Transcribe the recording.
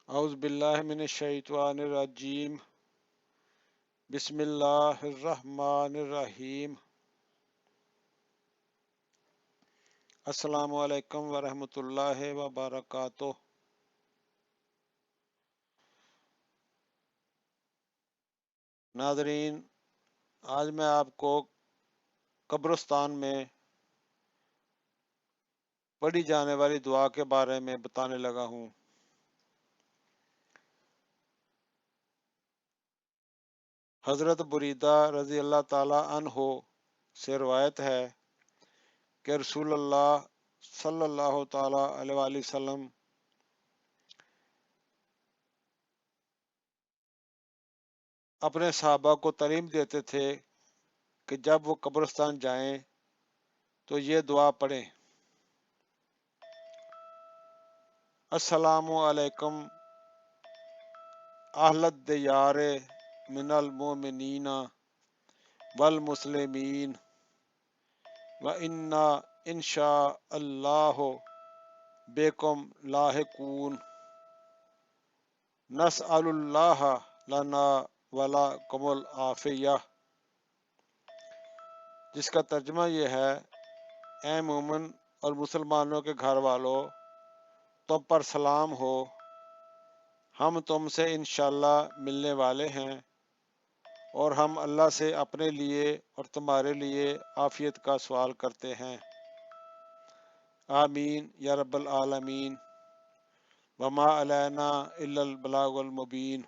اعوذ باللہ من الشیطان الرجیم بسم اللہ الرحمن الرحیم السلام علیکم ورحمۃ اللہ وبرکاتہ۔ ناظرین، آج میں آپ کو قبرستان میں پڑھی جانے والی دعا کے بارے میں بتانے لگا ہوں۔ حضرت بریدہ رضی اللہ تعالی عنہ سے روایت ہے کہ رسول اللہ صلی اللہ تعالی علیہ وآلہ وسلم اپنے صحابہ کو تعلیم دیتے تھے کہ جب وہ قبرستان جائیں تو یہ دعا پڑھیں: السلام علیکم اہل الدیار من المؤمنین والمسلمین وإنا انشاء اللہ بكم لاحقون نسأل اللہ لنا ولکم العافیہ، جس کا ترجمہ یہ ہے: اے مومن اور مسلمانوں کے گھر والوں، تم پر سلام ہو، ہم تم سے انشاءاللہ ملنے والے ہیں اور ہم اللہ سے اپنے لیے اور تمہارے لیے عافیت کا سوال کرتے ہیں۔ آمین یا رب العالمین۔ وما علینا الا البلاغ المبین۔